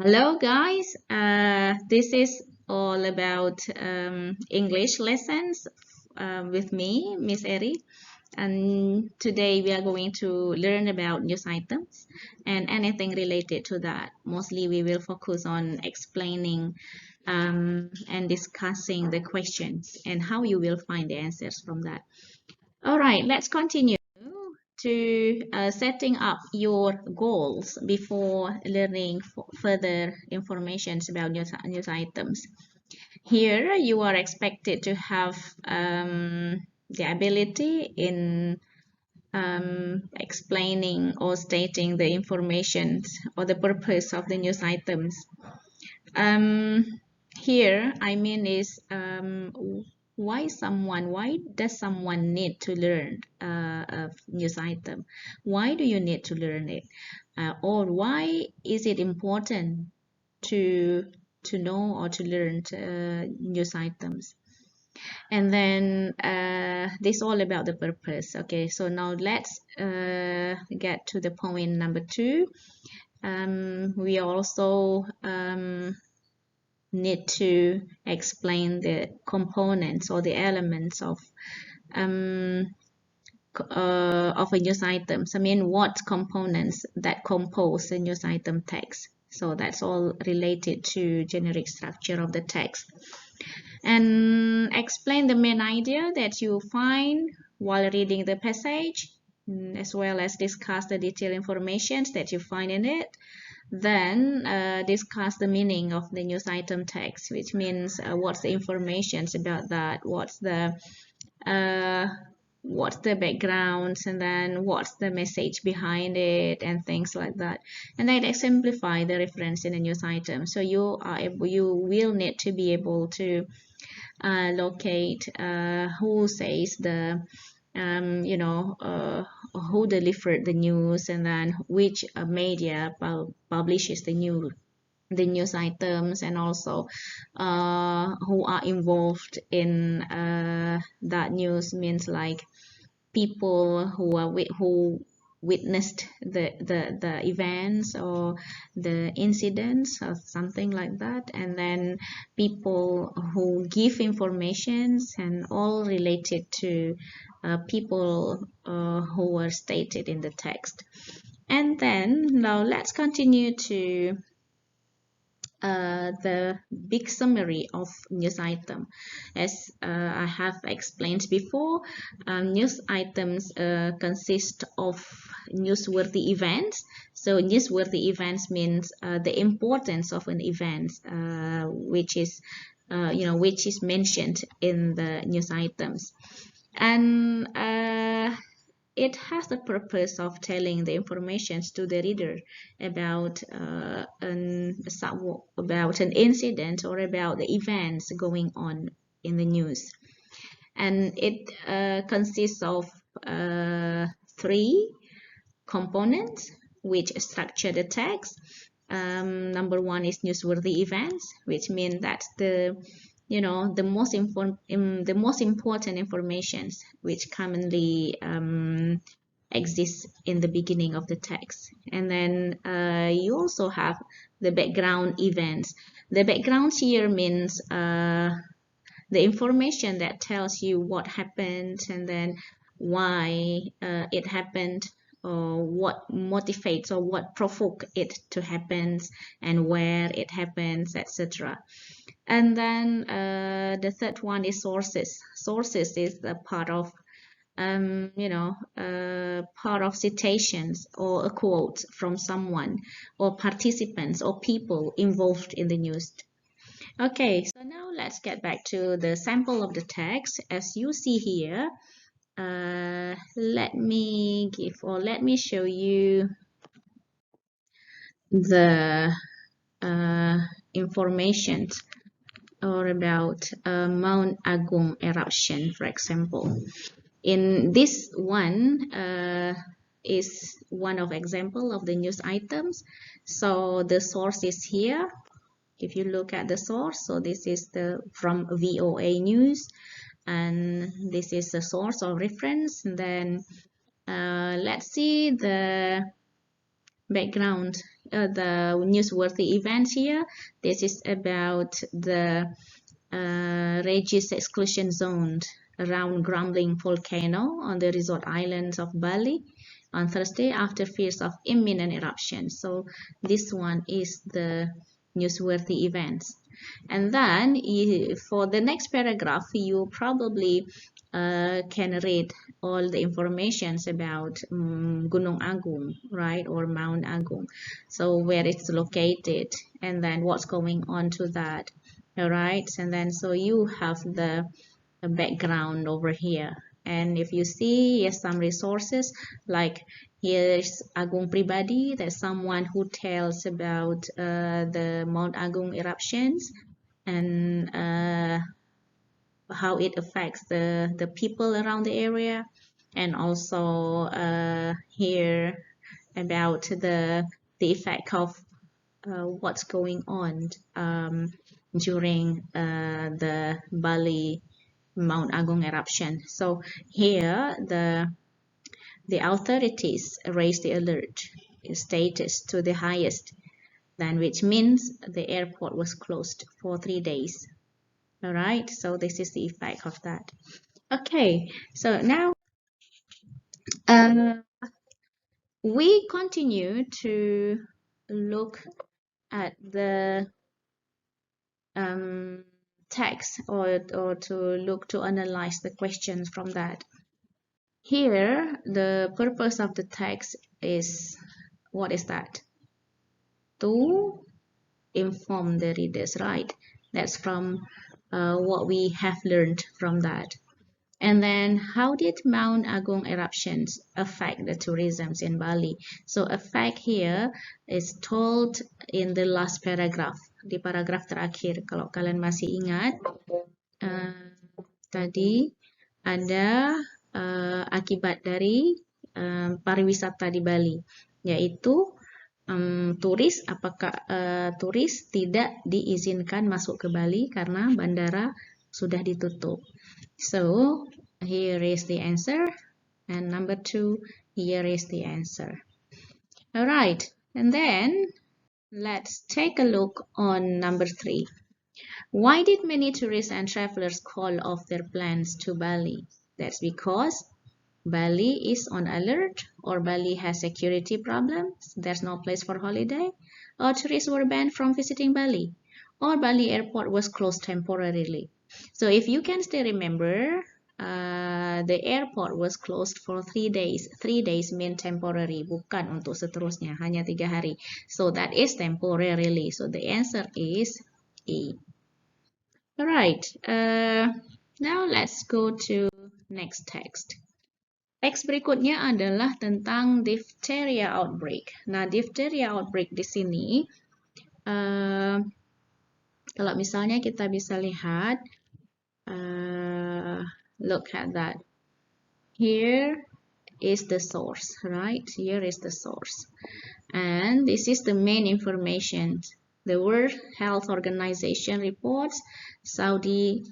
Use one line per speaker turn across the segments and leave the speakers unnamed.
Hello, guys. This is all about English lessons with me, Miss Eri. And today we are going to learn about news items and anything related to that. Mostly we will focus on explaining and discussing the questions and how you will find the answers from that. All right, let's continue to setting up your goals before learning further information about news items. Here, you are expected to have the ability in explaining or stating the information or the purpose of the news items. Um, Here, I mean is why does someone need to learn a news item? Why do you need to learn it? Or why is it important to know or to learn news items? And then this all about the purpose. Okay, so now let's get to the point number two. We also need to explain the components or the elements um, of a news item. So I mean, what components that compose a news item text. So that's all related to generic structure of the text. And explain the main idea that you find while reading the passage, as well as discuss the detailed information that you find in it. Then discuss the meaning of the news item text, which means what's the information about that, uh, what's the background, and then what's the message behind it, and things like that. And then exemplify the reference in a news item. So you will need to be able to locate who says the who delivered the news, and then which media publishes the news items, and also who are involved in that news, means like people who witnessed the events or the incidents or something like that, and then people who give informations, and all related to people who were stated in the text. And then now let's continue to the big summary of news item. As I have explained before, news items consist of newsworthy events. So newsworthy events means the importance of an event, which is which is mentioned in the news items. And it has the purpose of telling the information to the reader about about an incident or about the events going on in the news. And it consists of three components which structure the text. Number one is newsworthy events, which means that the most important informations which commonly exists in the beginning of the text. And then you also have the background events. The background here means the information that tells you what happened, and then why it happened, or what motivates or what provoked it to happen, and where it happens, etc. And then the third one is sources. Sources is the part of part of citations or a quote from someone or participants or people involved in the news. Okay, so now let's get back to the sample of the text. As you see here, let me show you the information or about Mount Agung eruption, for example. In this one is one of example of the news items. So the source is here. If you look at the source, so this is from VOA News, and this is the source of reference. And then let's see the background the newsworthy events here. This is about the Regis exclusion zone around Grumbling volcano on the resort islands of Bali on Thursday after fears of imminent eruption. So this one is the newsworthy events. And then for the next paragraph, you probably can read all the informations about Gunung Agung, right, or Mount Agung. So where it's located, and then what's going on to that, all right. And then so you have the background over here. And if you see, yes, some resources like here's Agung Pribadi, that's someone who tells about the Mount Agung eruptions and how it affects the people around the area, and also here about the effect of what's going on during the Bali Mount Agung eruption. So here the authorities raised the alert status to the highest, then which means the airport was closed for 3 days. All right, so this is the effect of that. Okay, so now we continue to look at the text or to analyze the questions from that. Here, the purpose of the text is, what is that? To inform the readers, right? That's from what we have learned from that. And then, how did Mount Agung eruptions affect the tourism in Bali? So, effect here is told in the last paragraph, di paragraf terakhir. Kalau kalian masih ingat, tadi ada akibat dari pariwisata di Bali, yaitu turis tidak diizinkan masuk ke Bali karena bandara sudah ditutup. So here is the answer, and number 2, here is the answer. All right, and then let's take a look on number 3. Why did many tourists and travelers call off their plans to Bali? That's because Bali is on alert, or Bali has security problems, there's no place for holiday, or tourists were banned from visiting Bali, or Bali airport was closed temporarily. So if you can still remember, the airport was closed for 3 days. 3 days mean temporary, bukan untuk seterusnya, hanya 3 hari. So that is temporarily. So the answer is E. Alright, now let's go to next text. Teks berikutnya adalah tentang diphtheria outbreak. Nah, diphtheria outbreak di sini, kalau misalnya kita bisa lihat, look at that. Here is the source, right? Here is the source. And this is the main information. The World Health Organization reports Saudi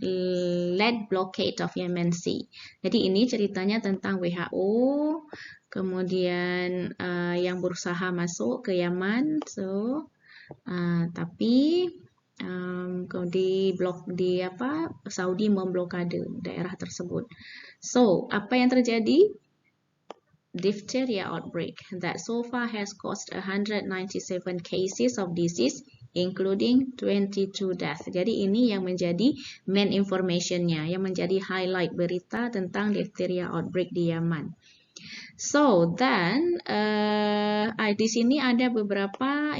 led blockade of Yemen Sea. Jadi ini ceritanya tentang WHO, kemudian yang berusaha masuk ke Yaman. So, tapi Saudi memblokade daerah tersebut. So, apa yang terjadi? Diphtheria outbreak that so far has caused 197 cases of disease, including 22 deaths. Jadi ini yang menjadi main information-nya, yang menjadi highlight berita tentang diphtheria outbreak di Yaman. So then di sini ada beberapa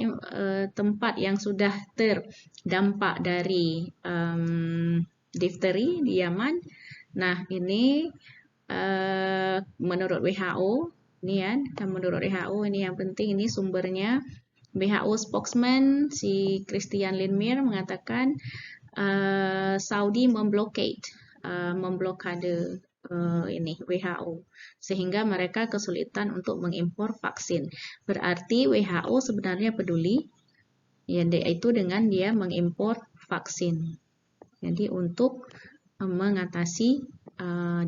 tempat yang sudah terdampak dari difteri di Yaman. Nah ini menurut WHO, ini kan menurut WHO ini yang penting, ini sumbernya. WHO spokesman si Christian Lindmeier mengatakan Saudi memblokade ini WHO sehingga mereka kesulitan untuk mengimpor vaksin. Berarti WHO sebenarnya peduli, yaitu dengan dia mengimpor vaksin. Jadi untuk mengatasi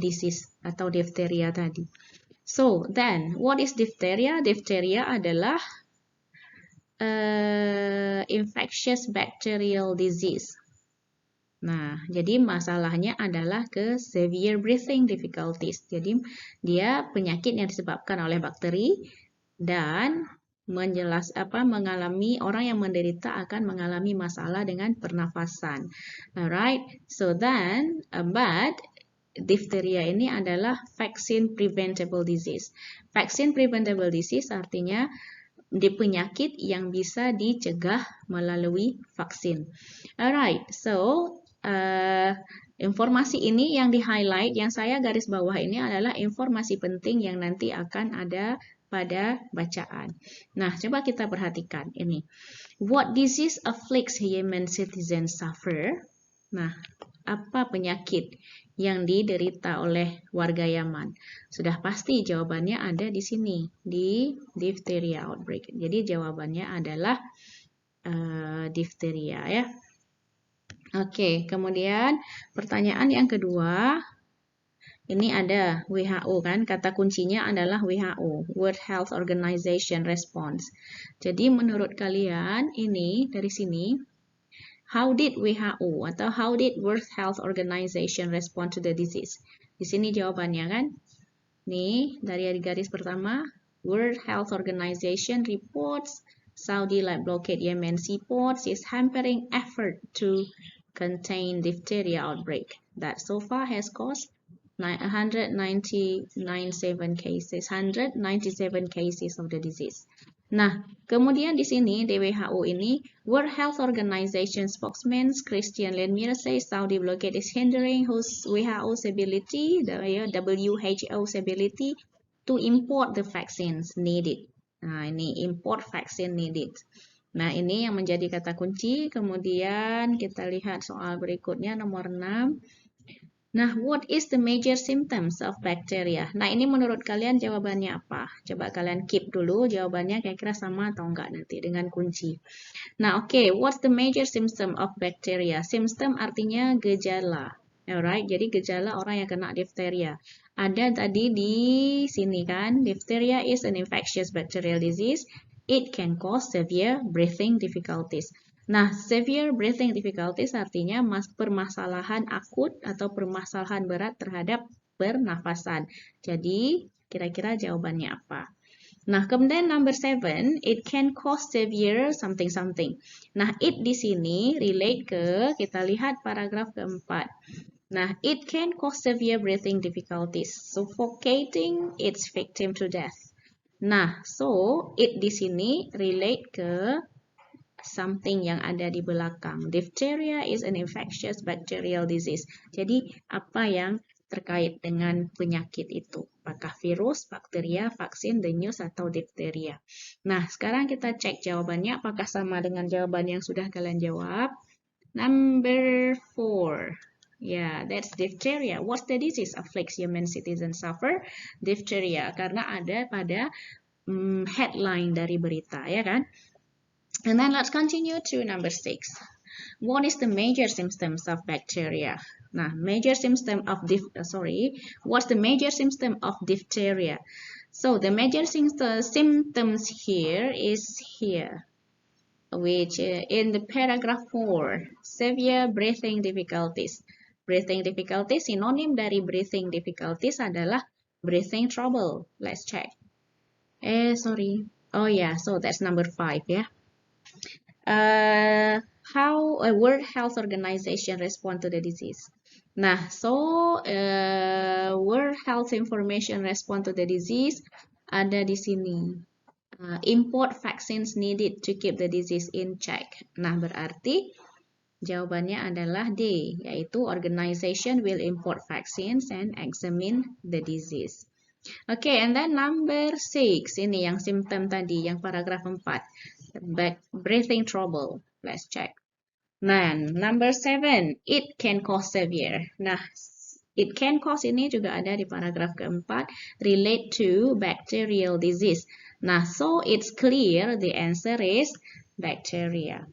disease atau diphtheria tadi. So then, what is diphtheria? Diphtheria adalah infectious bacterial disease. Nah, jadi masalahnya adalah ke severe breathing difficulties. Jadi dia penyakit yang disebabkan oleh bakteri dan mengalami orang yang menderita akan mengalami masalah dengan pernafasan. Alright, so then but diphtheria ini adalah vaccine preventable disease. Vaccine preventable disease artinya di penyakit yang bisa dicegah melalui vaksin. Alright, so informasi ini yang di-highlight, yang saya garis bawah ini adalah informasi penting yang nanti akan ada pada bacaan. Nah, coba kita perhatikan ini. What disease afflicts Yemen citizens suffer? Nah, apa penyakit yang diderita oleh warga Yaman? Sudah pasti jawabannya ada di sini, di diphtheria outbreak. Jadi jawabannya adalah diphtheria ya. Oke, kemudian pertanyaan yang kedua, ini ada WHO kan, kata kuncinya adalah WHO, World Health Organization Response. Jadi menurut kalian ini dari sini, how did WHO atau how did World Health Organization respond to the disease? Di sini jawabannya kan, nih dari garis pertama, World Health Organization reports Saudi light blockade Yemen seaports is hampering effort to contain diphtheria outbreak that so far has caused 197 cases of the disease. Nah, kemudian di sini WHO ini World Health Organization spokesman Christian Lindmeier says Saudi blockade is hindering WHO's ability, the WHO's ability to import the vaccines needed. Nah, ini import vaccine needed. Nah, ini yang menjadi kata kunci. Kemudian kita lihat soal berikutnya nomor 6. Nah, what is the major symptoms of bacteria? Nah, ini menurut kalian jawabannya apa? Coba kalian keep dulu jawabannya kira-kira sama atau enggak nanti dengan kunci. Nah, oke, what's the major symptom of bacteria? Symptom artinya gejala. Alright, jadi gejala orang yang kena diphtheria. Ada tadi di sini kan, diphtheria is an infectious bacterial disease. It can cause severe breathing difficulties. Nah, severe breathing difficulties artinya permasalahan akut atau permasalahan berat terhadap pernafasan. Jadi, kira-kira jawabannya apa? Nah, kemudian number 7, it can cause severe something. Nah, it di sini relate ke, kita lihat paragraf keempat. Nah, it can cause severe breathing difficulties, suffocating its victim to death. Nah, so it di sini relate ke something yang ada di belakang. Diphtheria is an infectious bacterial disease. Jadi, apa yang terkait dengan penyakit itu? Apakah virus, bakteria, vaksin, dengue, atau diphtheria? Nah, sekarang kita cek jawabannya apakah sama dengan jawaban yang sudah kalian jawab. Number 4. Yeah, that's diphtheria. What's the disease afflicts Yemen citizens suffer? Diphtheria, karena ada pada headline dari berita, ya kan? And then let's continue to number 6. What is the major symptoms of bacteria? Nah, what's the major symptom of diphtheria? So the major symptoms here is here, which in the paragraph 4, severe breathing difficulties. Breathing difficulties, sinonim dari breathing difficulties adalah breathing trouble. Let's check. Oh yeah, so that's number 5 ya. How a World Health Organization respond to the disease. Nah, so World Health Information respond to the disease ada di sini. Import vaccines needed to keep the disease in check. Nah, berarti jawabannya adalah D, yaitu organization will import vaccines and examine the disease. Okay, and then number 6, ini yang simptom tadi, yang paragraf 4. Breathing trouble. Let's check. Nah, number 7, it can cause severe. Nah, it can cause ini juga ada di paragraf keempat, relate to bacterial disease. Nah, so it's clear the answer is bacteria.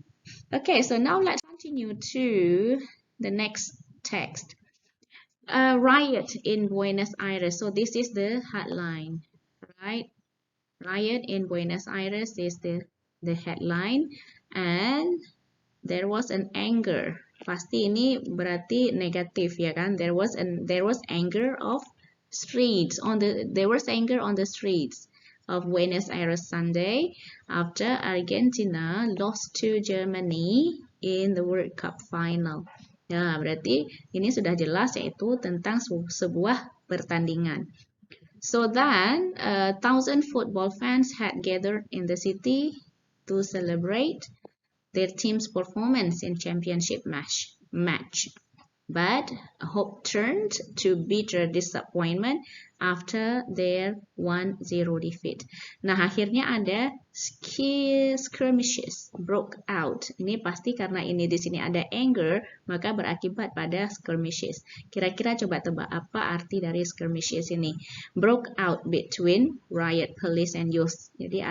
Okay, so now let's continue to the next text. Riot in Buenos Aires. So this is the headline, right? Riot in Buenos Aires is the the headline, and there was an anger. Pasti ini berarti negatif ya kan? There was anger of streets there was anger on the streets of Buenos Aires Sunday after Argentina lost to Germany in the World Cup final. Ya, berarti ini sudah jelas yaitu tentang sebuah pertandingan. So then, 1,000 football fans had gathered in the city to celebrate their team's performance in championship match. But hope turned to bitter disappointment after their 1-0 defeat. Nah, akhirnya ada skirmishes broke out. Ini pasti karena ini di sini ada anger, maka berakibat pada skirmishes. Kira-kira coba tebak apa arti dari skirmishes ini? Broke out between riot police and youth. Jadi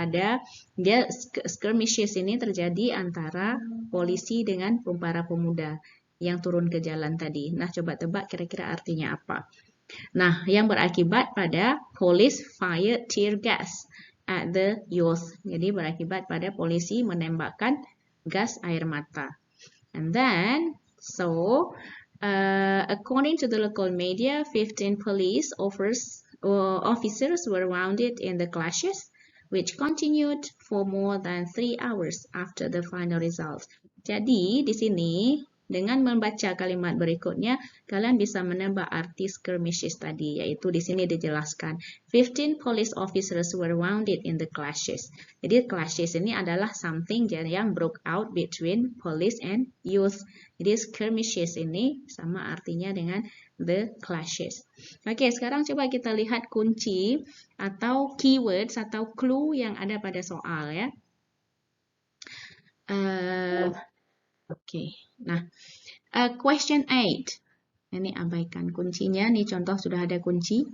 skirmishes ini terjadi antara polisi dengan para pemuda yang turun ke jalan tadi. Nah, coba tebak kira-kira artinya apa. Nah, yang berakibat pada police fire tear gas at the youth. Jadi berakibat pada polisi menembakkan gas air mata. And then, according to the local media, 15 police officers were wounded in the clashes, which continued for more than 3 hours after the final result. Jadi, di sini dengan membaca kalimat berikutnya, kalian bisa menebak arti skirmishes tadi, yaitu di sini dijelaskan 15 police officers were wounded in the clashes. Jadi clashes ini adalah something yang broke out between police and youth. Jadi skirmishes ini sama artinya dengan the clashes. Oke, sekarang coba kita lihat kunci atau keywords atau clue yang ada pada soal ya. Oke. Nah, question 8. Ini abaikan kuncinya. Nih contoh sudah ada kunci.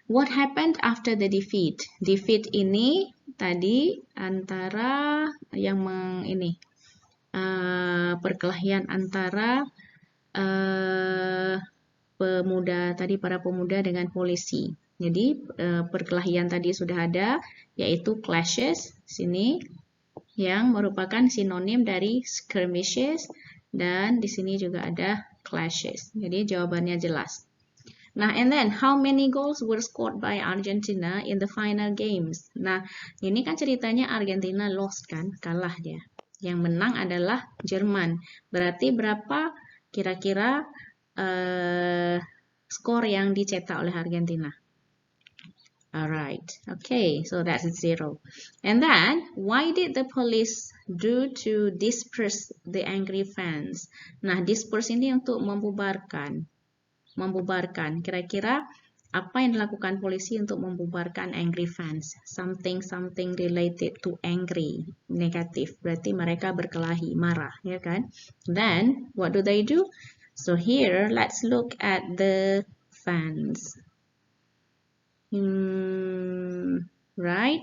What happened after the defeat? Defeat ini tadi antara yang perkelahian antara para pemuda dengan polisi. Jadi perkelahian tadi sudah ada, yaitu clashes sini, yang merupakan sinonim dari skirmishes, dan di sini juga ada clashes. Jadi jawabannya jelas. Nah, and then how many goals were scored by Argentina in the final games? Nah, ini kan ceritanya Argentina lost kan, kalah dia. Yang menang adalah Jerman. Berarti berapa kira-kira skor yang dicetak oleh Argentina? Alright, okay, so that's 0. And then, why did the police do to disperse the angry fans? Nah, disperse ini untuk membubarkan. Kira-kira apa yang dilakukan polisi untuk membubarkan angry fans? Something related to angry, negatif. Berarti mereka berkelahi, marah, ya kan? Then, what do they do? So here, let's look at the fans. Right?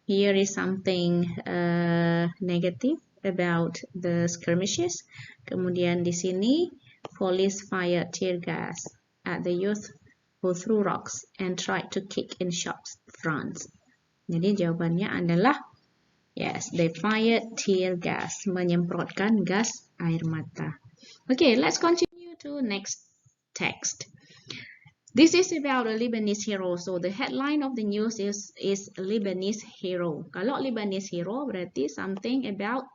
Here is something negative about the skirmishes. Kemudian di sini, police fired tear gas at the youth who threw rocks and tried to kick in shops fronts. Jadi jawabannya adalah yes, they fired tear gas, menyemprotkan gas air mata. Okay, let's continue to next text. This is about a Lebanese hero. So the headline of the news is Lebanese hero. Kalau Lebanese hero berarti something about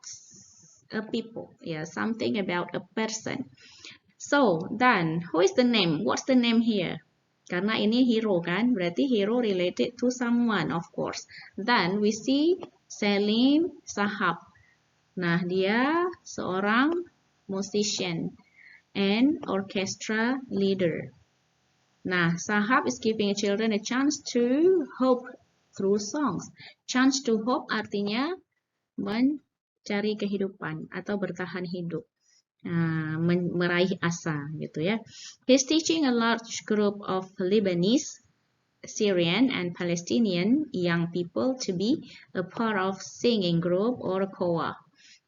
a people, yeah, something about a person. So then, who is the name? What's the name here? Karena ini hero kan, berarti hero related to someone, of course. Then we see Salim Sahab. Nah, dia seorang musician and orchestra leader. Nah, Sahab is giving children a chance to hope through songs. Chance to hope artinya mencari kehidupan atau bertahan hidup. Meraih asa gitu ya. He's teaching a large group of Lebanese, Syrian, and Palestinian young people to be a part of singing group or choir.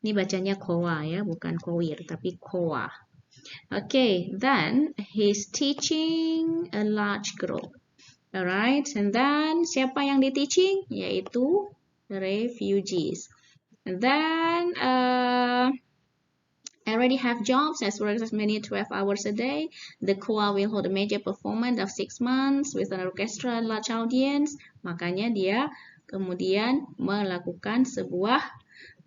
Ini bacanya choir ya, bukan choir tapi choir. Okay, then he's teaching a large group. Alright, and then siapa yang di-teaching? Yaitu refugees. And then already have jobs as works as many 12 hours a day. The KOA will hold a major performance of 6 months with an orchestra and large audience. Makanya dia kemudian melakukan sebuah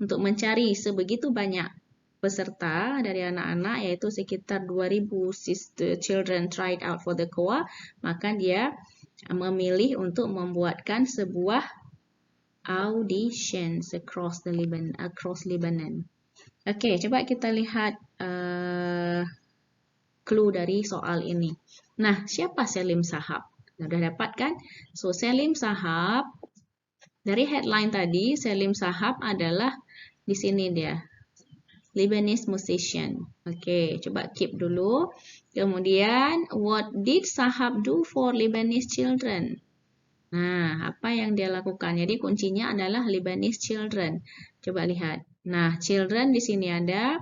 untuk mencari sebegitu banyak peserta dari anak-anak, yaitu sekitar 2.000 children tried out for the KOA, maka dia memilih untuk membuatkan sebuah auditions across Lebanon. Oke, coba kita lihat clue dari soal ini. Nah, siapa Selim Sahab? Sudah dapat kan? So, Selim Sahab, dari headline tadi, Selim Sahab adalah di sini dia, Lebanese musician. Oke, coba keep dulu. Kemudian, what did Sahab do for Lebanese children? Nah, apa yang dia lakukan? Jadi kuncinya adalah Lebanese children. Coba lihat. Nah, children di sini ada.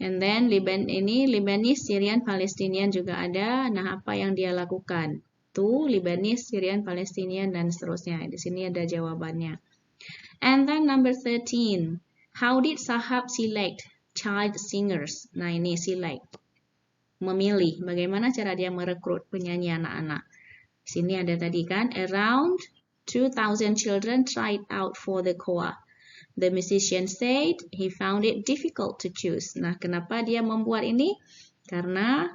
And then Lebanese, Syrian, Palestinian juga ada. Nah, apa yang dia lakukan? Tuh, Lebanese, Syrian, Palestinian, dan seterusnya. Di sini ada jawabannya. And then number 13. How did Sahab select child singers? Nah, ini select. Memilih. Bagaimana cara dia merekrut penyanyi anak-anak? Sini ada tadi kan, around 2,000 children tried out for the KOA. The musician said he found it difficult to choose. Nah, kenapa dia membuat ini? Karena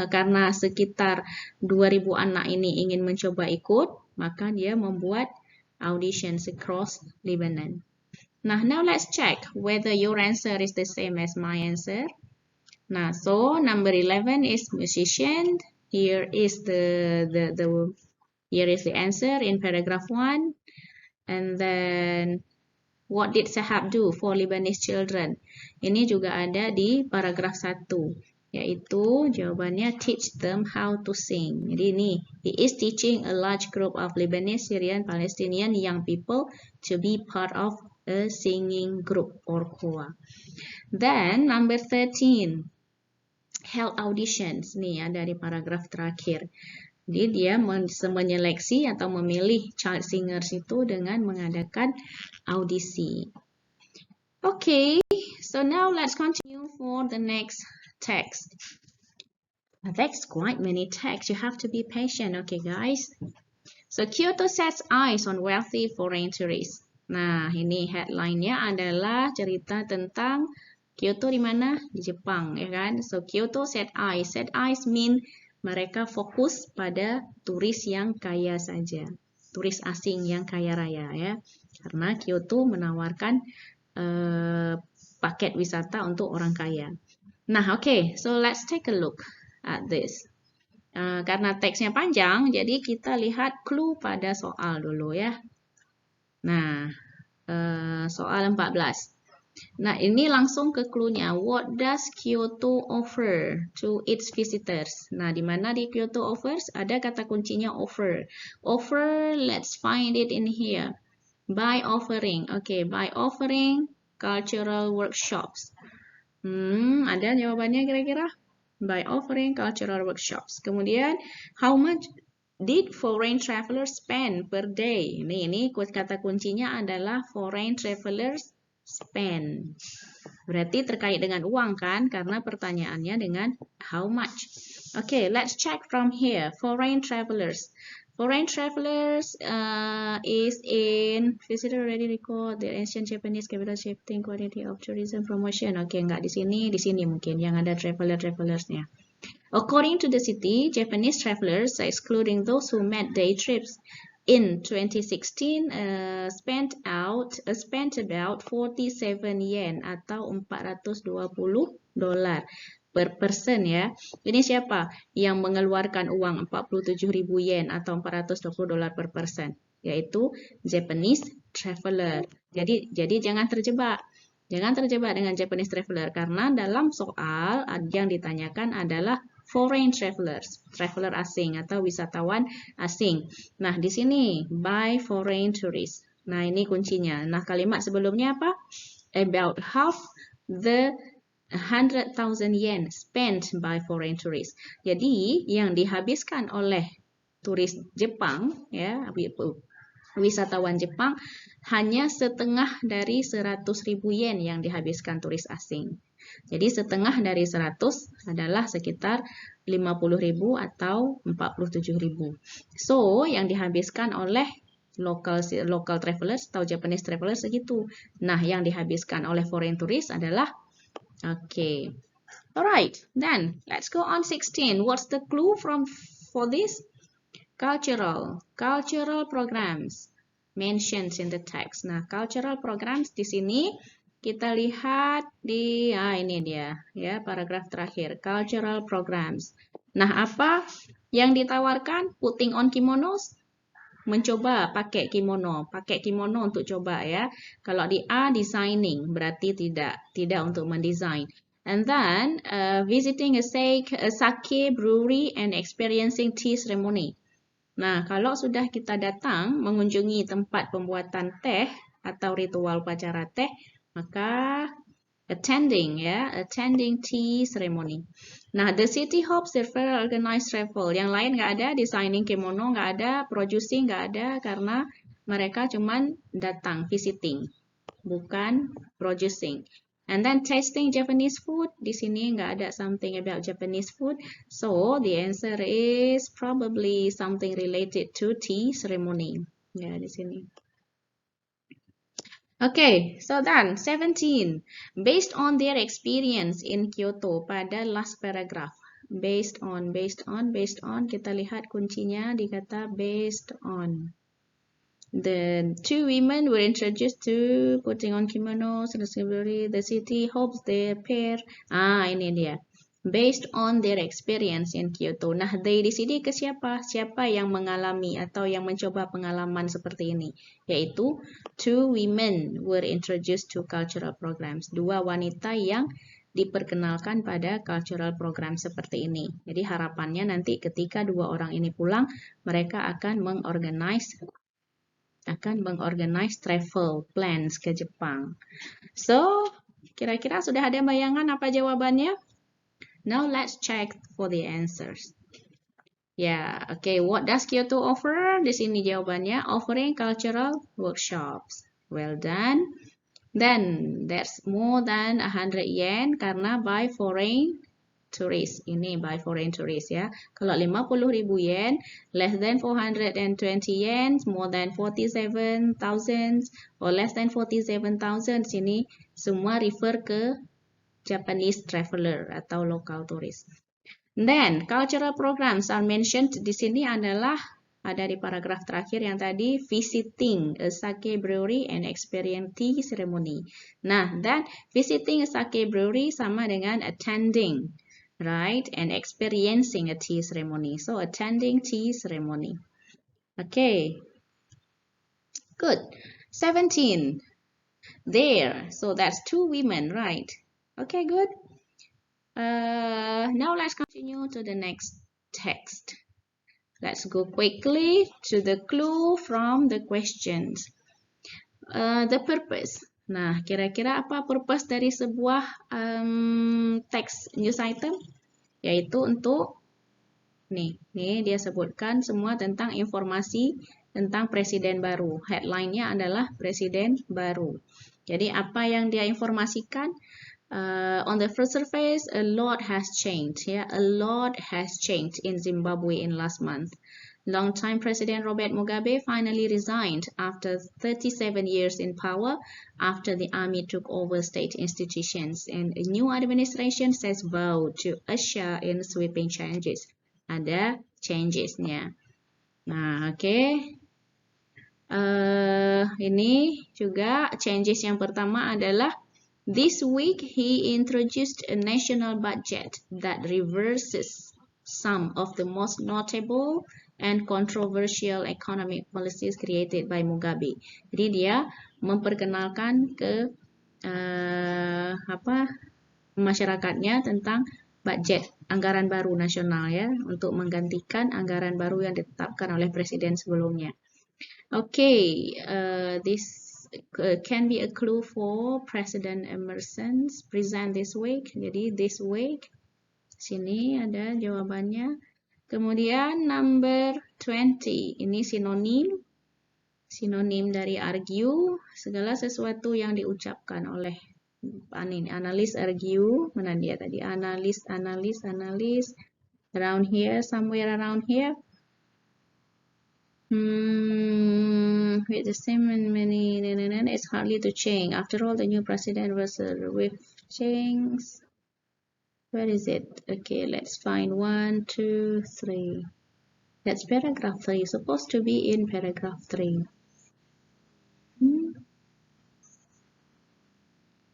karena sekitar 2.000 anak ini ingin mencoba ikut, maka dia membuat auditions across Lebanon. Nah, now let's check whether your answer is the same as my answer. Nah, so number 11 is musician. Here is here is the answer in paragraph 1. And then what did Sahab do for Lebanese children? Ini juga ada di paragraf 1, yaitu jawabannya teach them how to sing. Jadi ini, he is teaching a large group of Lebanese, Syrian, Palestinian young people to be part of a singing group or KOA. Then number 13. Held auditions, nih ada di paragraf terakhir. Jadi dia menyeleksi atau memilih child singers itu dengan mengadakan audisi. Okay, so now let's continue for the next text. That's quite many texts. You have to be patient, okay guys. So Kyoto sets eyes on wealthy foreign tourists. Nah, ini headline-nya adalah cerita tentang Kyoto di mana? Di Jepang, ya kan? So, Kyoto set eyes. Set eyes mean mereka fokus pada turis yang kaya saja. Turis asing yang kaya raya, ya. Karena Kyoto menawarkan paket wisata untuk orang kaya. Nah, okay. So, let's take a look at this. Karena teksnya panjang, jadi kita lihat clue pada soal dulu, ya. Nah, soal 14. Nah, ini langsung ke clue-nya. What does Kyoto offer to its visitors? Nah, di mana di Kyoto offers? Ada kata kuncinya offer. Offer, let's find it in here. By offering. Okay, by offering cultural workshops. Ada jawabannya kira-kira? By offering cultural workshops. Kemudian, how much did foreign travelers spend per day? Ini kata kuncinya adalah foreign travelers spend. Berarti terkait dengan uang kan? Karena pertanyaannya dengan how much. Okay, let's check from here. Foreign travelers. Foreign travelers is in visitor already record the ancient Japanese capital shifting quality of tourism promotion. Okay, enggak di sini mungkin yang ada traveler-travelersnya. According to the city, Japanese travelers, excluding those who made day trips, in 2016 spent about 47 yen atau 420 dolar per person ya. Ini siapa yang mengeluarkan uang 47.000 yen atau 420 dolar per person? Yaitu Japanese traveler. Jadi jangan terjebak. Jangan terjebak dengan Japanese traveler karena dalam soal yang ditanyakan adalah foreign travelers, traveler asing atau wisatawan asing. Nah, di sini by foreign tourists. Nah, ini kuncinya. Nah, kalimat sebelumnya apa? About half the 100,000 yen spent by foreign tourists. Jadi, yang dihabiskan oleh turis Jepang ya, wisatawan Jepang hanya setengah dari 100.000 yen yang dihabiskan turis asing. Jadi setengah dari 100 adalah sekitar 50.000 atau 47.000. So, yang dihabiskan oleh local travelers atau Japanese travelers segitu. Nah, yang dihabiskan oleh foreign tourists adalah okay. Alright, then let's go on 16. What's the clue for this? Cultural programs mentioned in the text. Nah, cultural programs di sini kita lihat di ini dia ya, paragraf terakhir, cultural programs. Nah, apa yang ditawarkan? Putting on kimonos, mencoba pakai kimono untuk coba ya. Kalau di A designing berarti tidak untuk mendesain. And then visiting a sake brewery and experiencing tea ceremony. Nah, kalau sudah kita datang mengunjungi tempat pembuatan teh atau ritual upacara teh, maka attending tea ceremony. Nah, the city hopes refer organized travel. Yang lain nggak ada, designing kimono nggak ada, producing nggak ada, karena mereka cuman datang visiting, bukan producing. And then tasting Japanese food. Di sini nggak ada something about Japanese food. So the answer is probably something related to tea ceremony. Ya, di sini. Okay, so then 17. Based on their experience in Kyoto pada last paragraph. Based on. Kita lihat kuncinya di kata based on. The two women were introduced to putting on kimonos. The city hopes their pair. Ini dia. Based on their experience in Kyoto. Nah, they di sini ke siapa? Siapa yang mengalami atau yang mencoba pengalaman seperti ini? Yaitu two women were introduced to cultural programs. Dua wanita yang diperkenalkan pada cultural program seperti ini. Jadi harapannya nanti ketika dua orang ini pulang, mereka akan mengorganize travel plans ke Jepang. So, kira-kira sudah ada bayangan apa jawabannya? Now let's check for the answers. Okay. What does Kyoto offer? Di sini jawabannya, offering cultural workshops. Well done. Then, there's more than 100 yen karena by foreign tourist. Ini by foreign tourist ya. Kalau 50.000 yen, less than 420 yen, more than 47,000 or less than 47,000, sini semua refer ke Japanese traveler atau local tourist. Then cultural programs are mentioned di sini adalah ada di paragraf terakhir yang tadi, visiting a sake brewery and experience tea ceremony. Nah, dan visiting a sake brewery sama dengan attending, right? And experiencing a tea ceremony. So, attending tea ceremony. Okay. Good. 17. There. So, that's two women, right? Okay, good. Now, let's continue to the next text. Let's go quickly to the clue from the questions. The purpose. Nah, kira-kira apa purpose dari sebuah text news item? Yaitu untuk nih dia sebutkan semua tentang informasi tentang presiden baru. Headline-nya adalah presiden baru. Jadi apa yang dia informasikan? On the first surface, a lot has changed. A lot has changed in Zimbabwe in last month. Longtime President Robert Mugabe finally resigned after 37 years in power after the army took over state institutions, and a new administration says vow to usher in sweeping changes. Ada changes-nya. Nah, okay. Ini juga changes yang pertama adalah this week, he introduced a national budget that reverses some of the most notable and controversial economic policies created by Mugabe. Jadi dia memperkenalkan ke masyarakatnya tentang budget anggaran baru nasional ya, untuk menggantikan anggaran baru yang ditetapkan oleh presiden sebelumnya. Okay, this can be a clue for President Emerson's present this week. Jadi this week, sini ada jawabannya. Kemudian number 20, ini sinonim. Sinonim dari argue, segala sesuatu yang diucapkan oleh analis argue. Mana dia tadi? Analis. Around here, somewhere around here. With the same many, it's hardly to change. After all, the new president was with change. Where is it? Okay, let's find 1, 2, 3. That's paragraph 3. Supposed to be in paragraph 3.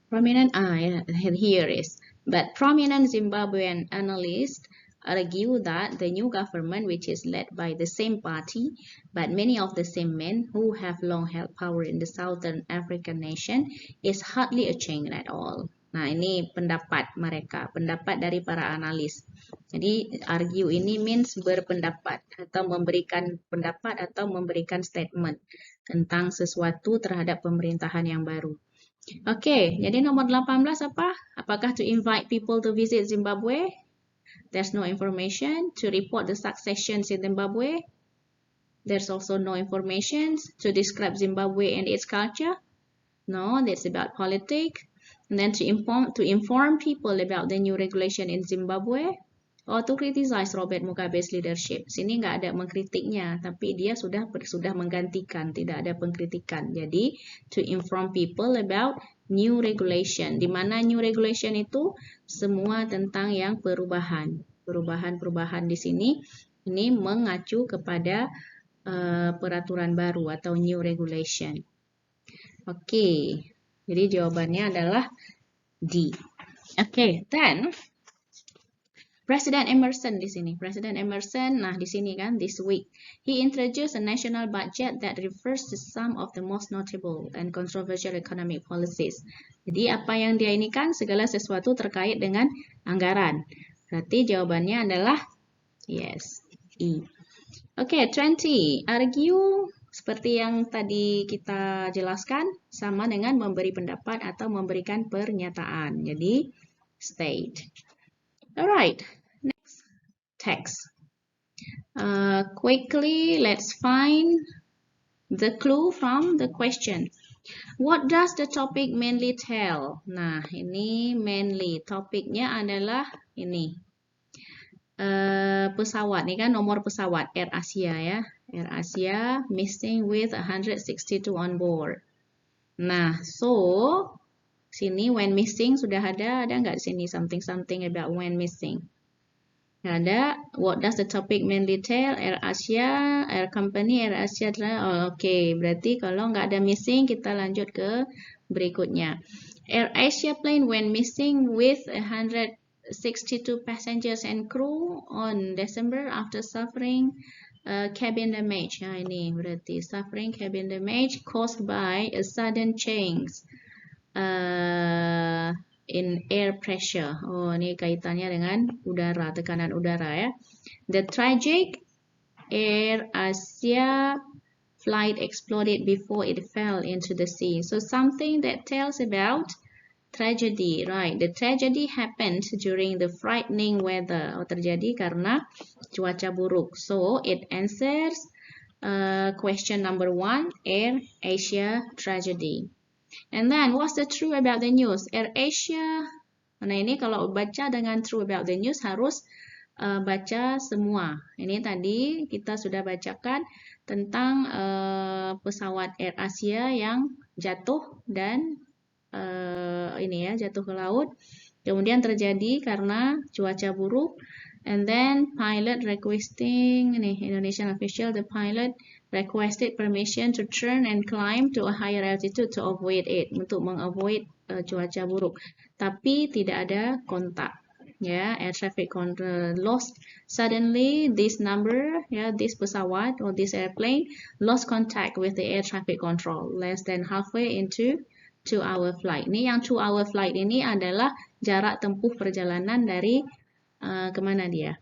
Prominent, yeah, here is. But prominent Zimbabwean analysts argue that the new government, which is led by the same party, but many of the same men who have long held power in the Southern African nation, is hardly a change at all. Nah, ini pendapat mereka, pendapat dari para analis. Jadi, argue ini means berpendapat atau memberikan pendapat atau memberikan statement tentang sesuatu terhadap pemerintahan yang baru. Oke, jadi nomor 18 apa? Apakah to invite people to visit Zimbabwe? There's no information. To report the successions in Zimbabwe? There's also no information. To describe Zimbabwe and its culture? No, that's about politics. And then to inform people about the new regulation in Zimbabwe? Or to criticize Robert Mugabe's leadership. Sini nggak ada mengkritiknya, tapi dia sudah menggantikan, tidak ada pengkritikan. Jadi, to inform people about new regulation. Di mana new regulation itu semua tentang yang perubahan. Perubahan-perubahan di sini ini mengacu kepada peraturan baru atau new regulation. Oke, jadi jawabannya adalah D. Oke, then President Emerson di sini. President Emerson, nah di sini kan, this week, he introduced a national budget that refers to some of the most notable and controversial economic policies. Jadi apa yang dia ini kan segala sesuatu terkait dengan anggaran. Berarti jawabannya adalah yes, E. Oke, 20. Argue seperti yang tadi kita jelaskan sama dengan memberi pendapat atau memberikan pernyataan. Jadi state. Alright. Text. Quickly, let's find the clue from the question. What does the topic mainly tell? Nah, ini mainly. Topiknya adalah ini. Pesawat, ini kan nomor pesawat Air Asia ya. Air Asia missing with 162 on board. Nah, so sini when missing sudah ada nggak di sini something about when missing? Ada, what does the topic mainly tell? Air Asia, Air Company, Air Asia. Oh, oke, berarti kalau nggak ada missing, kita lanjut ke berikutnya. Air Asia plane went missing with 162 passengers and crew on December after suffering cabin damage. Nah, ini berarti suffering cabin damage caused by a sudden change in air pressure. Oh, ini kaitannya dengan udara, tekanan udara ya. The tragic Air Asia flight exploded before it fell into the sea. So something that tells about tragedy, right? The tragedy happened during the frightening weather. Oh, terjadi karena cuaca buruk. So it answers question number 1, Air Asia tragedy. And then, what's the true about the news? Air Asia. Nah, ini kalau baca dengan true about the news harus baca semua. Ini tadi kita sudah bacakan tentang pesawat Air Asia yang jatuh dan ini ya, jatuh ke laut. Kemudian terjadi karena cuaca buruk. And then pilot requesting, ini Indonesian official, the pilot requested permission to turn and climb to a higher altitude to avoid it, untuk mengavoid cuaca buruk. Tapi tidak ada kontak. Ya, air traffic control lost suddenly. This number, ya, this pesawat or this airplane lost contact with the air traffic control less than halfway into 2-hour flight. Ini yang 2-hour flight ini adalah jarak tempuh perjalanan dari kemana dia?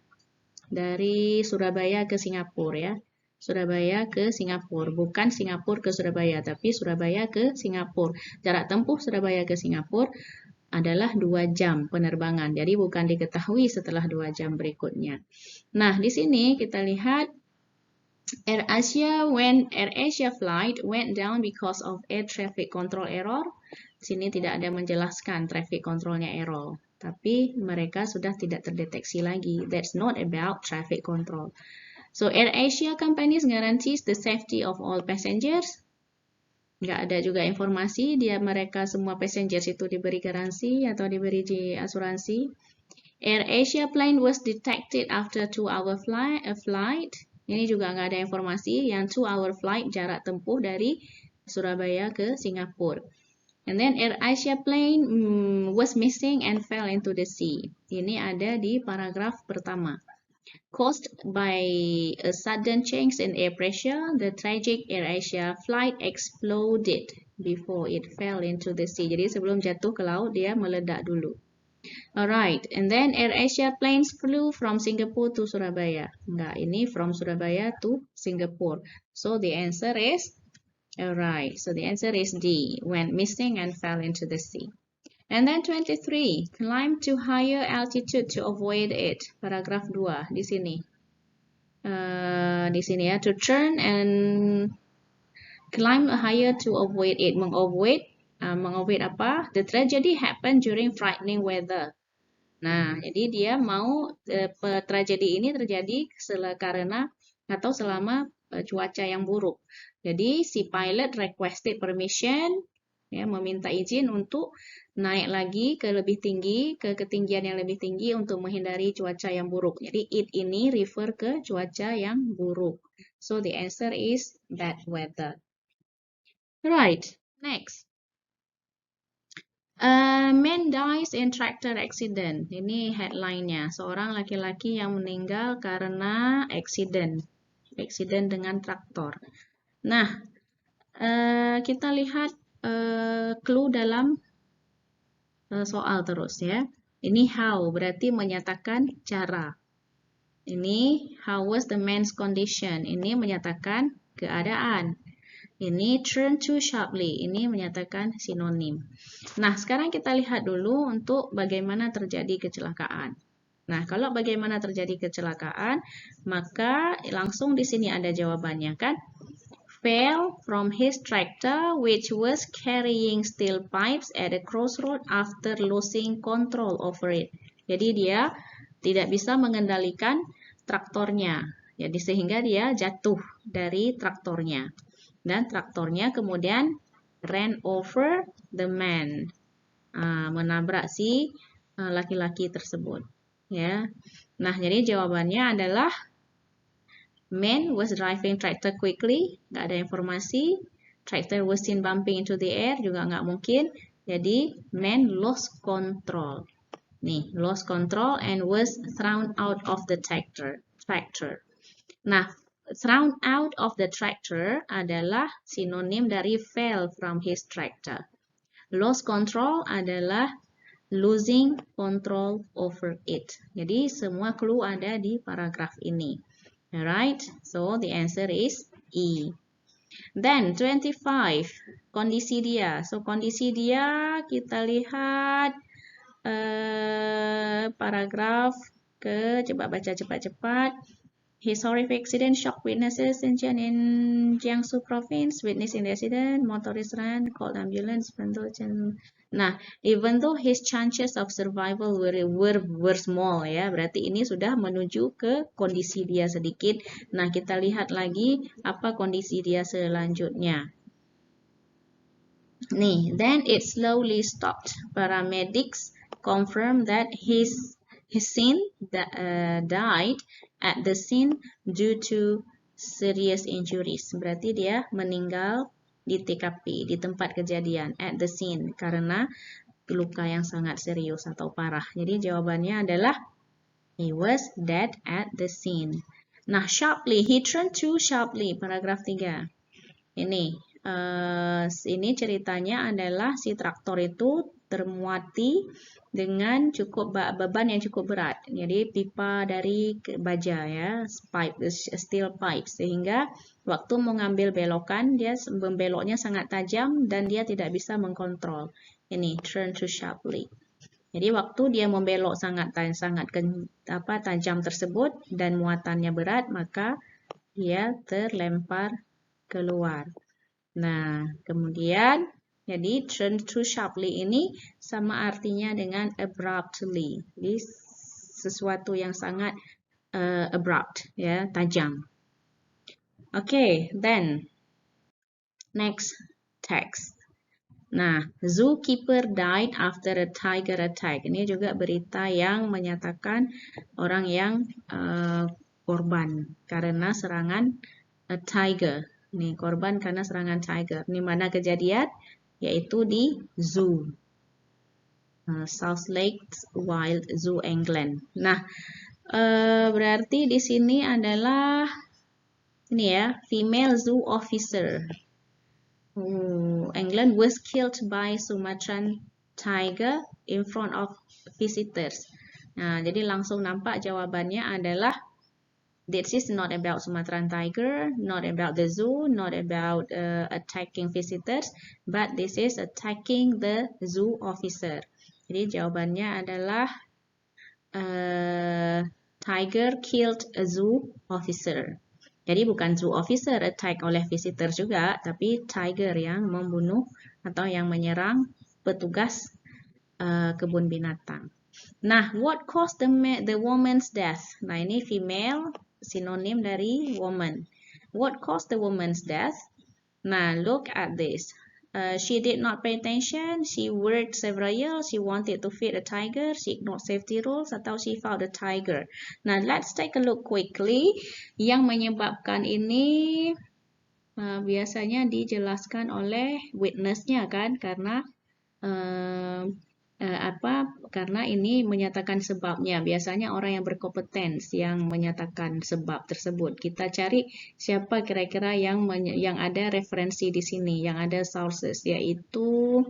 Dari Surabaya ke Singapura ya. Surabaya ke Singapura, bukan Singapura ke Surabaya, tapi Surabaya ke Singapura. Jarak tempuh Surabaya ke Singapura adalah 2 jam penerbangan. Jadi bukan diketahui setelah 2 jam berikutnya. Nah, di sini kita lihat Air Asia flight went down because of air traffic control error. Sini tidak ada menjelaskan traffic controlnya error, tapi mereka sudah tidak terdeteksi lagi. That's not about traffic control. So Air Asia companies guarantees the safety of all passengers. Nggak ada juga informasi mereka semua passengers itu diberi garansi atau diberi asuransi. Air Asia plane was detected after 2-hour flight. Ini juga nggak ada informasi yang 2-hour flight jarak tempuh dari Surabaya ke Singapura. And then Air Asia plane was missing and fell into the sea. Ini ada di paragraf pertama. Caused by a sudden change in air pressure, the tragic Air Asia flight exploded before it fell into the sea. Jadi sebelum jatuh ke laut, dia meledak dulu. Alright, and then Air Asia planes flew from Singapore to Surabaya. Enggak, ini from Surabaya to Singapore. So the answer is, alright, so the answer is D, went missing and fell into the sea. And then 23, climb to higher altitude to avoid it. Paragraf 2 di sini. Di sini ya, to turn and climb higher to avoid it. Mengavoid apa? The tragedy happened during frightening weather. Nah, jadi dia mau tragedi ini terjadi karena atau selama cuaca yang buruk. Jadi si pilot requested permission, ya, meminta izin untuk naik lagi ke lebih tinggi, ke ketinggian yang lebih tinggi untuk menghindari cuaca yang buruk. Jadi it ini refer ke cuaca yang buruk. So the answer is bad weather. Right, next. Man dies in tractor accident. Ini headline-nya. Seorang laki-laki yang meninggal karena accident dengan traktor. Nah, kita lihat clue dalam soal terus ya. Ini how, berarti menyatakan cara. Ini how was the man's condition. Ini menyatakan keadaan. Ini turn too sharply, ini menyatakan sinonim. Nah, sekarang kita lihat dulu untuk bagaimana terjadi kecelakaan. Nah, kalau bagaimana terjadi kecelakaan, maka langsung di sini ada jawabannya kan? Fell from his tractor which was carrying steel pipes at a crossroad after losing control over it. Jadi dia tidak bisa mengendalikan traktornya. Jadi sehingga dia jatuh dari traktornya. Dan traktornya kemudian ran over the man, menabrak si laki-laki tersebut. Ya, nah jadi jawabannya adalah man was driving tractor quickly, nggak ada informasi. Tractor was seen bumping into the air, juga nggak mungkin. Jadi man lost control. Nih, lost control and was thrown out of the tractor. Nah, thrown out of the tractor adalah sinonim dari fell from his tractor. Lost control adalah losing control over it. Jadi semua clue ada di paragraf ini. Alright, so the answer is E. Then 25, kondisi dia. So kondisi dia kita lihat paragraf coba baca cepat-cepat. His horrific accident shocked witnesses in Jiangsu province. Witnessing the accident, motorists ran, called ambulance. Nah, even though his chances of survival were small ya, berarti ini sudah menuju ke kondisi dia sedikit. Nah, kita lihat lagi apa kondisi dia selanjutnya. Nih, then it slowly stopped. Paramedics confirmed that his son died at the scene due to serious injuries. Berarti dia meninggal di TKP, di tempat kejadian, at the scene, karena luka yang sangat serius atau parah. Jadi jawabannya adalah he was dead at the scene. Nah, sharply, he turned too sharply, paragraf 3. Ini ceritanya adalah si traktor itu termuati dengan beban yang cukup berat. Jadi pipa dari baja ya, steel pipe, sehingga waktu mengambil belokan dia membeloknya sangat tajam dan dia tidak bisa mengkontrol. Ini turn too sharply. Jadi waktu dia membelok sangat tajam tersebut dan muatannya berat, maka dia terlempar keluar. Nah, kemudian jadi turn too sharply ini sama artinya dengan abruptly. Jadi sesuatu yang sangat abrupt, ya, tajam. Okay, then next text. Nah, zookeeper died after a tiger attack. Ini juga berita yang menyatakan orang yang korban karena serangan tiger. Nih, korban karena serangan tiger. Ini mana kejadian? Yaitu di zoo. South Lakes Wild Zoo, England. Nah, berarti di sini adalah ini ya, female zoo officer. England was killed by Sumatran tiger in front of visitors. Nah, jadi langsung nampak jawabannya adalah this is not about Sumatran tiger, not about the zoo, not about attacking visitors, but this is attacking the zoo officer. Jadi jawabannya adalah tiger killed a zoo officer. Jadi bukan zoo officer attack oleh visitor juga, tapi tiger yang membunuh atau yang menyerang petugas kebun binatang. Nah, what caused the woman's death? Nah, ini female, sinonim dari woman. What caused the woman's death? Nah, look at this. She did not pay attention, she worked several years, she wanted to feed a tiger, she ignored safety rules, atau she found a tiger. Nah, let's take a look quickly. Yang menyebabkan ini biasanya dijelaskan oleh witness-nya kan, karena karena ini menyatakan sebabnya. Biasanya orang yang berkompeten yang menyatakan sebab tersebut. Kita cari siapa kira-kira yang ada referensi di sini, yang ada sources, yaitu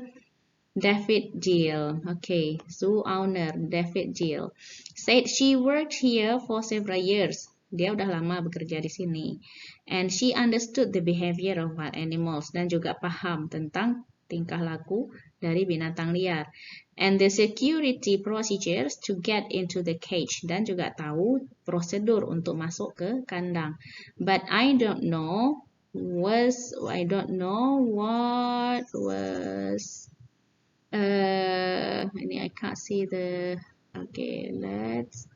David Gill. Okay, zoo owner David Gill said she worked here for several years. Dia udah lama bekerja di sini. And she understood the behavior of wild animals, dan juga paham tentang tingkah laku dari binatang liar. And the security procedures to get into the cage, dan juga tahu prosedur untuk masuk ke kandang. But I don't know what was ini I can't see the okay, let's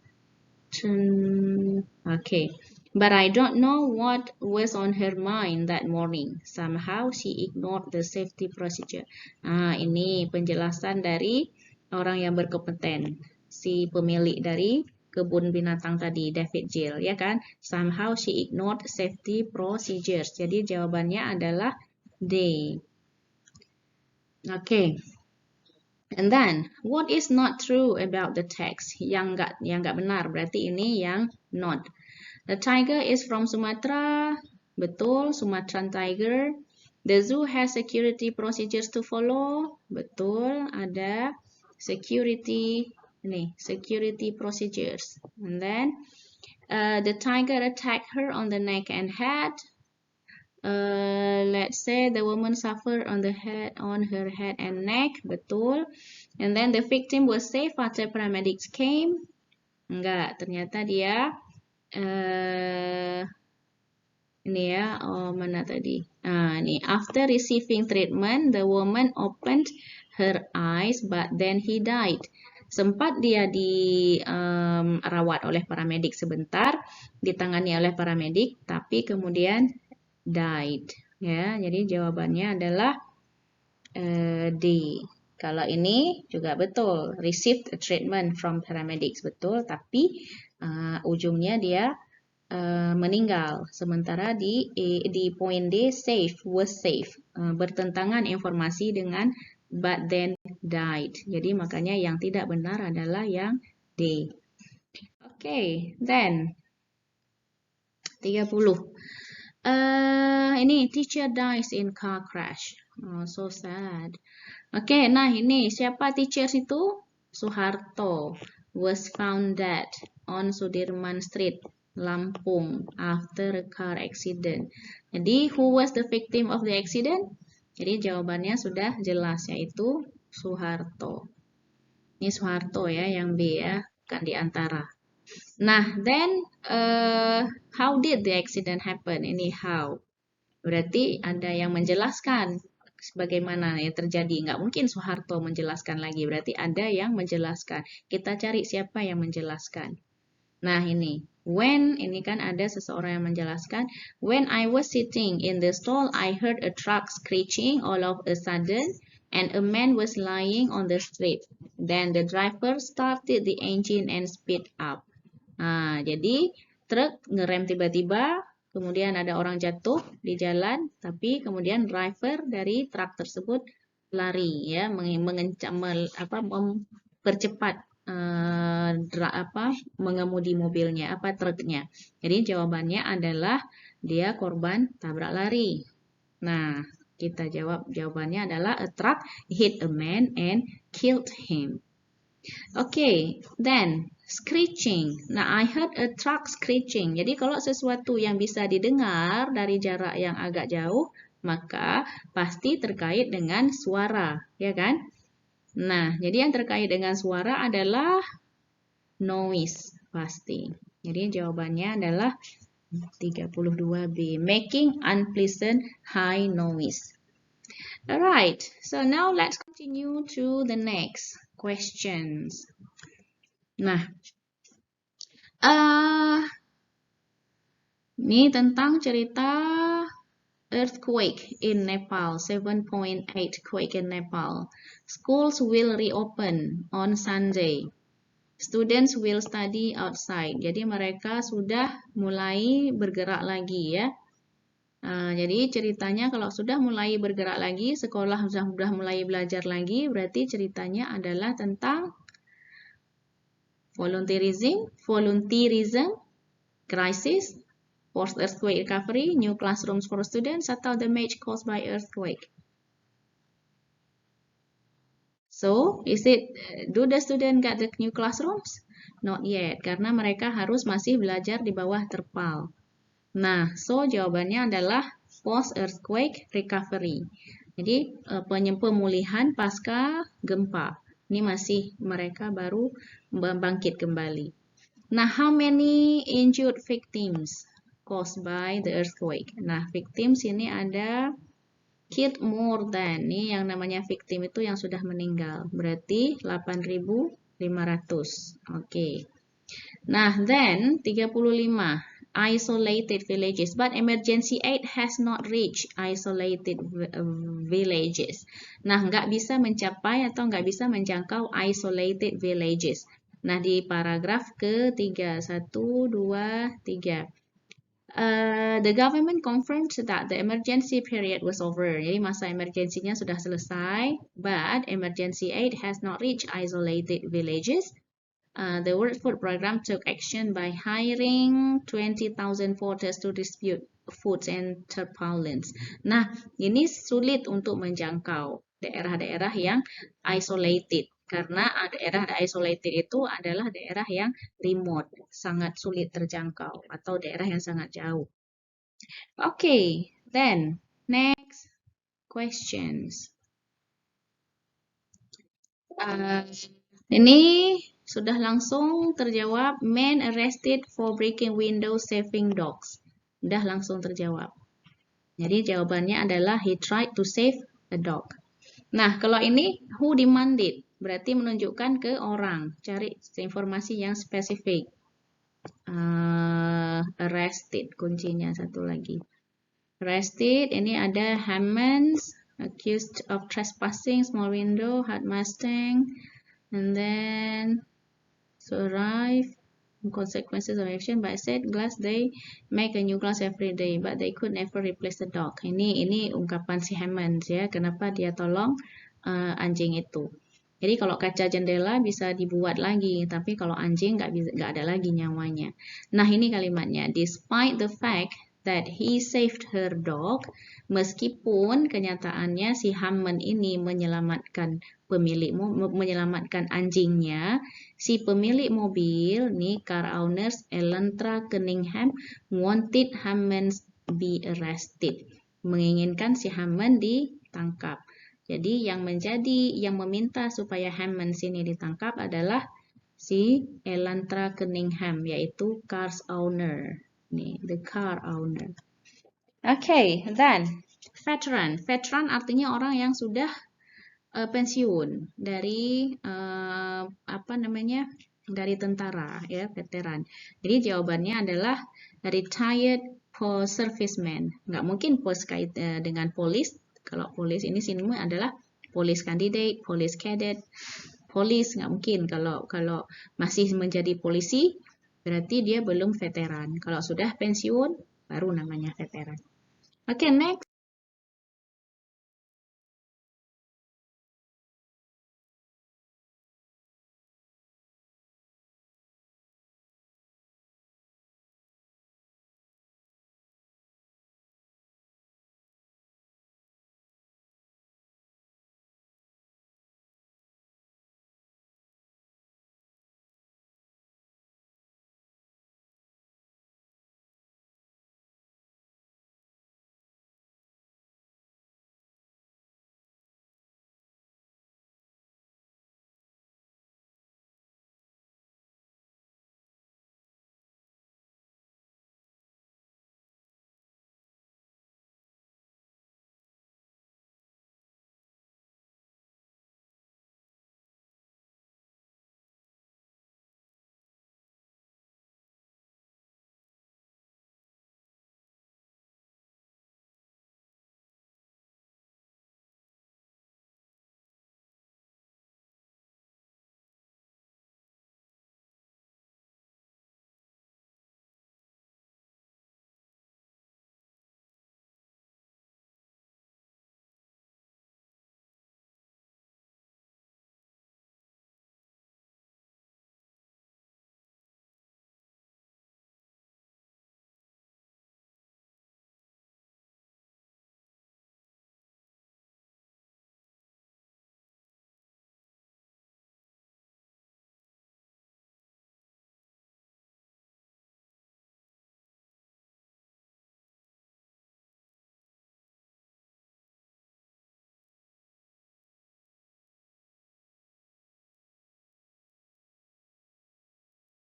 turn okay. But I don't know what was on her mind that morning. Somehow she ignored the safety procedure. Ini penjelasan dari orang yang berkompeten, si pemilik dari kebun binatang tadi, David Gill, ya kan? Somehow she ignored safety procedures. Jadi jawabannya adalah D. Okay. And then, what is not true about the text? Yang nggak benar, berarti ini yang not. The tiger is from Sumatra. Betul, Sumatran tiger. The zoo has security procedures to follow. Betul, ada security procedures. And then, the tiger attacked her on the neck and head. Let's say the woman suffered on her head and neck. Betul. And then the victim was safe after paramedics came. Enggak, ternyata dia ini ya, mana tadi? Ini after receiving treatment, the woman opened her eyes, but then he died. Sempat dia dirawat oleh paramedik sebentar, ditangani oleh paramedik, tapi kemudian died. Ya, jadi jawabannya adalah D. Kalau ini juga betul, received a treatment from paramedics, betul, tapi ujungnya dia meninggal. Sementara di poin D, was safe. Bertentangan informasi dengan but then died. Jadi makanya yang tidak benar adalah yang D. Okay, then 30. Ini teacher dies in car crash. Oh, so sad. Oke, nah ini siapa teacher itu? Soeharto was found dead on Sudirman Street, Lampung, after a car accident. Jadi, who was the victim of the accident? Jadi jawabannya sudah jelas, yaitu Soeharto. Ini Soeharto ya, yang B ya, bukan di antara. Nah, then how did the accident happen? Ini how. Berarti ada yang menjelaskan bagaimana yang terjadi. Nggak mungkin Soeharto menjelaskan lagi. Berarti ada yang menjelaskan. Kita cari siapa yang menjelaskan. Nah, ini. When, ini kan ada seseorang yang menjelaskan. When I was sitting in the stall, I heard a truck screeching all of a sudden, and a man was lying on the street. Then the driver started the engine and speed up. Nah, jadi truk ngerem tiba-tiba, kemudian ada orang jatuh di jalan, tapi kemudian driver dari truk tersebut lari, ya, mempercepat mengemudi mobilnya, truknya. Jadi jawabannya adalah dia korban tabrak lari. Nah, kita jawabannya adalah a truck hit a man and killed him. Okay, then screeching. Nah, I heard a truck screeching. Jadi kalau sesuatu yang bisa didengar dari jarak yang agak jauh, maka pasti terkait dengan suara, ya kan? Nah, jadi yang terkait dengan suara adalah noise, pasti. Jadi jawabannya adalah 32B, making unpleasant high noise. Alright, so now let's continue to the next questions. Nah, ini tentang cerita earthquake in Nepal, 7.8 quake in Nepal. Schools will reopen on Sunday. Students will study outside. Jadi mereka sudah mulai bergerak lagi, ya. Jadi ceritanya kalau sudah mulai bergerak lagi, sekolah sudah mulai belajar lagi, berarti ceritanya adalah tentang volunteerism, crisis, forced earthquake recovery, new classrooms for students, atau damage caused by earthquake. So, do the student get the new classrooms? Not yet, karena mereka harus masih belajar di bawah terpal. Nah, so jawabannya adalah post-earthquake recovery. Jadi, pemulihan pasca gempa. Ini masih mereka baru bangkit kembali. Nah, how many injured victims caused by the earthquake? Nah, victims ini ada killed more than. Ini yang namanya victim itu yang sudah meninggal. Berarti 8.500. Oke. Nah, then 35. Isolated villages. But emergency aid has not reached isolated villages. Nah, nggak bisa mencapai atau nggak bisa menjangkau isolated villages. Nah, di paragraf ke-3. 1, 2, 3. The government confirmed that the emergency period was over. Jadi masa emergensinya sudah selesai, but emergency aid has not reached isolated villages. The World Food Program took action by hiring 20,000 porters to distribute foods and tarpaulins. Nah, ini sulit untuk menjangkau daerah-daerah yang isolated. Karena daerah isolated itu adalah daerah yang remote, sangat sulit terjangkau, atau daerah yang sangat jauh. Okay, then next questions. Ini sudah langsung terjawab. Man arrested for breaking windows saving dogs. Sudah langsung terjawab. Jadi jawabannya adalah he tried to save a dog. Nah, kalau ini who demanded, berarti menunjukkan ke orang. Cari informasi yang spesifik. Arrested, kuncinya satu lagi. Arrested, ini ada Hammonds, accused of trespassing, small window, hard Mustang, and then so arrive consequences of action, but said glass they make a new glass every day, but they could never replace the dog. Ini ungkapan si Hammond, ya, kenapa dia tolong anjing itu. Jadi kalau kaca jendela bisa dibuat lagi, tapi kalau anjing nggak ada lagi nyawanya. Nah, ini kalimatnya. Despite the fact that he saved her dog, meskipun kenyataannya si Hammond ini menyelamatkan anjingnya, si pemilik mobil, nih car owners Elantra Cunningham wanted Hammond be arrested, menginginkan si Hammond ditangkap. Jadi yang meminta supaya Hammond sini ditangkap adalah si Elantra Cunningham, yaitu car owner. Nih, the car owner. Okay, then veteran. Veteran artinya orang yang sudah pensiun dari apa namanya, dari tentara, ya, veteran. Jadi jawabannya adalah retired post serviceman. Nggak mungkin post kait dengan polis. Kalau polis ini sinonim adalah police candidate, police cadet, polis nggak mungkin. Kalau masih menjadi polisi berarti dia belum veteran. Kalau sudah pensiun baru namanya veteran. Oke, next.